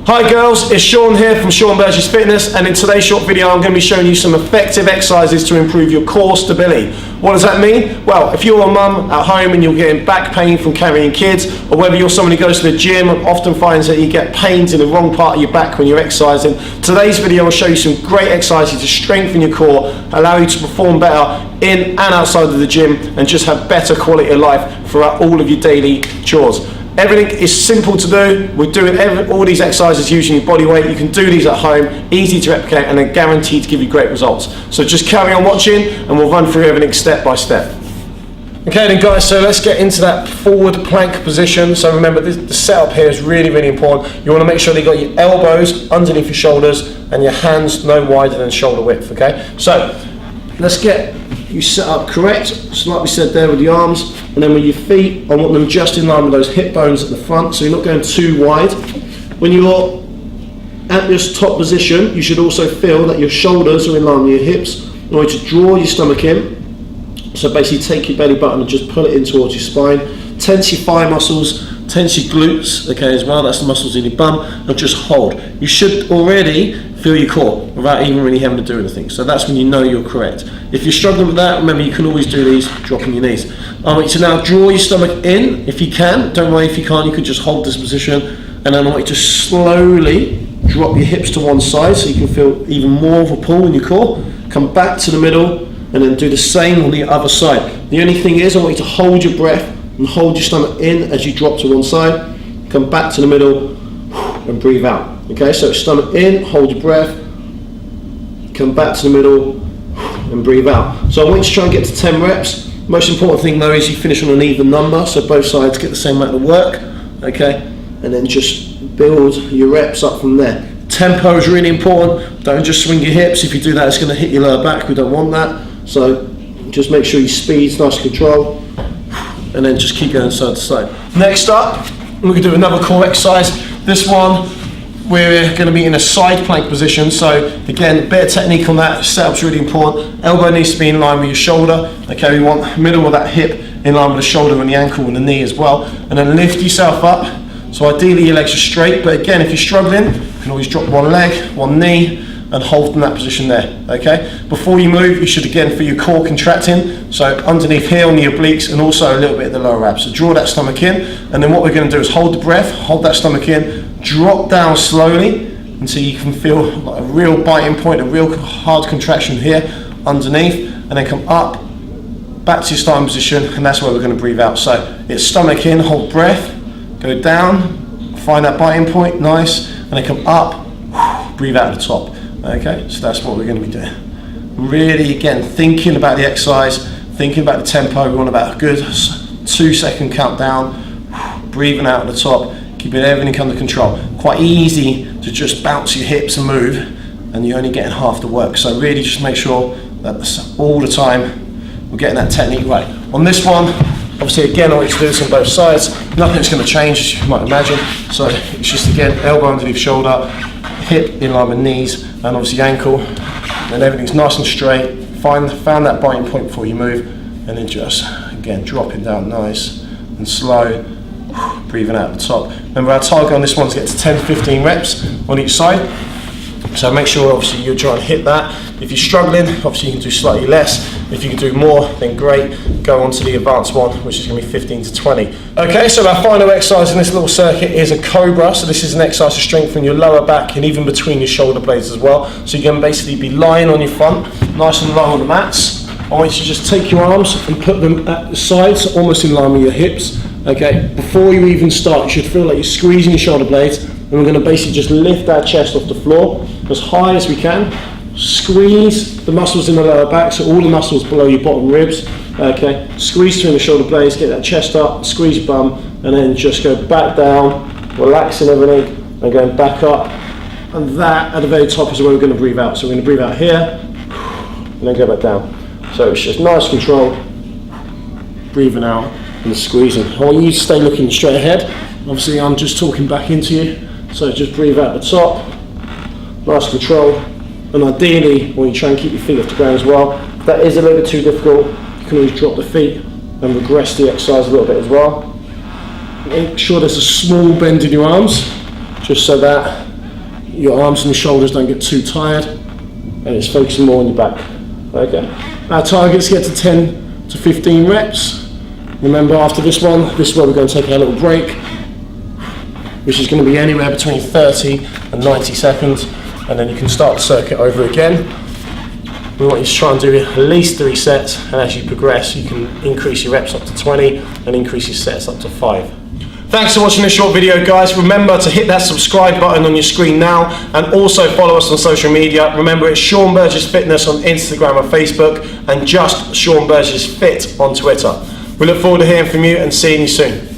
Hi girls, it's Sean here from Sean Burgess Fitness, and in today's short video I'm going to be showing you some effective exercises to improve your core stability. What does that mean? Well, if you're a mum at home and you're getting back pain from carrying kids, or whether you're someone who goes to the gym and often finds that you get pains in the wrong part of your back when you're exercising, today's video will show you some great exercises to strengthen your core, allow you to perform better in and outside of the gym, and just have better quality of life throughout all of your daily chores. Everything is simple to do. We're doing all these exercises using your body weight. You can do these at home, easy to replicate, and they're guaranteed to give you great results. So just carry on watching and we'll run through everything step by step. Okay then guys, so let's get into that forward plank position. So remember, the setup here is really, really important. You want to make sure that you've got your elbows underneath your shoulders and your hands no wider than shoulder width, okay? So let's get you set up correct, so like we said there with the arms, and then with your feet, I want them just in line with those hip bones at the front, so you're not going too wide. When you're at this top position, you should also feel that your shoulders are in line with your hips. You want to draw your stomach in, so basically take your belly button and just pull it in towards your spine. Tense your thigh muscles, tense your glutes, okay, as well, that's the muscles in your bum, and just hold. You should already feel your core without even really having to do anything, so that's when you know you're correct. If you're struggling with that, remember you can always do these dropping your knees. I want you to now draw your stomach in if you can. Don't worry if you can't, you can just hold this position, and then I want you to slowly drop your hips to one side so you can feel even more of a pull in your core. Come back to the middle and then do the same on the other side. The only thing is I want you to hold your breath and hold your stomach in as you drop to one side. Come back to the middle and breathe out. Okay, so stomach in, hold your breath, come back to the middle and breathe out. So I want you to try and get to 10 reps. Most important thing though is you finish on an even number, so both sides get the same amount of work, okay? And then just build your reps up from there. Tempo is really important. Don't just swing your hips. If you do that, it's going to hit your lower back. We don't want that. So just make sure your speed's nice control, and then just keep going side to side. Next up, we're going to do another core exercise. This one, we're going to be in a side plank position, so again, a bit of technique on that. Setup's really important. Elbow needs to be in line with your shoulder. Okay, we want middle of that hip in line with the shoulder and the ankle and the knee as well. And then lift yourself up. So ideally your legs are straight, but again, if you're struggling, you can always drop one leg, one knee, and hold in that position there, okay? Before you move, you should again feel your core contracting, so underneath here on the obliques and also a little bit of the lower abs. So draw that stomach in, and then what we're gonna do is hold the breath, hold that stomach in, drop down slowly until you can feel like a real biting point, a real hard contraction here underneath, and then come up, back to your starting position, and that's where we're gonna breathe out. So it's stomach in, hold breath, go down, find that biting point, nice, and then come up, breathe out at the top. Okay, so that's what we're going to be doing. Really, again, thinking about the exercise, thinking about the tempo. We want about a good 2-second countdown, breathing out at the top, keeping everything under control. Quite easy to just bounce your hips and move, and you're only getting half the work. So really just make sure that all the time we're getting that technique right. On this one, obviously again I want you to do this on both sides. Nothing's going to change, as you might imagine. So it's just again, elbow underneath shoulder, hip in line with knees, and obviously ankle, and everything's nice and straight. Found that biting point before you move, and then just again dropping down nice and slow, breathing out at the top. Remember, our target on this one is to get to 10-15 reps on each side, so make sure obviously you're trying to hit that. If you're struggling, obviously you can do slightly less. If you can do more, then great. Go on to the advanced one, which is going to be 15 to 20. Okay, so our final exercise in this little circuit is a cobra. So this is an exercise to strengthen your lower back and even between your shoulder blades as well. So you're going to basically be lying on your front, nice and low on the mats. I want you to just take your arms and put them at the sides, almost in line with your hips. Okay, before you even start, you should feel like you're squeezing your shoulder blades, and we're going to basically just lift our chest off the floor as high as we can. Squeeze the muscles in the lower back, so all the muscles below your bottom ribs. Okay, squeeze through the shoulder blades, get that chest up, squeeze your bum, and then just go back down, relaxing everything, and going back up. And that at the very top is where we're going to breathe out. So we're going to breathe out here, and then go back down. So it's just nice control, breathing out and squeezing. I want you to stay looking straight ahead. Obviously I'm just talking back into you, so just breathe out the top, nice control, and ideally I want you to try and keep your feet off the ground as well. If that is a little bit too difficult, you can always drop the feet and regress the exercise a little bit as well. Make sure there's a small bend in your arms, just so that your arms and your shoulders don't get too tired, and it's focusing more on your back. Okay. Our target's get to 10 to 15 reps. Remember, after this one, this is where we're going to take a little break, which is going to be anywhere between 30 and 90 seconds, and then you can start the circuit over again. We want you to try and do at least 3 sets, and as you progress, you can increase your reps up to 20 and increase your sets up to 5. Thanks for watching this short video, guys. Remember to hit that subscribe button on your screen now, and also follow us on social media. Remember, it's Sean Burgess Fitness on Instagram and Facebook, and just Sean Burgess Fit on Twitter. We look forward to hearing from you and seeing you soon.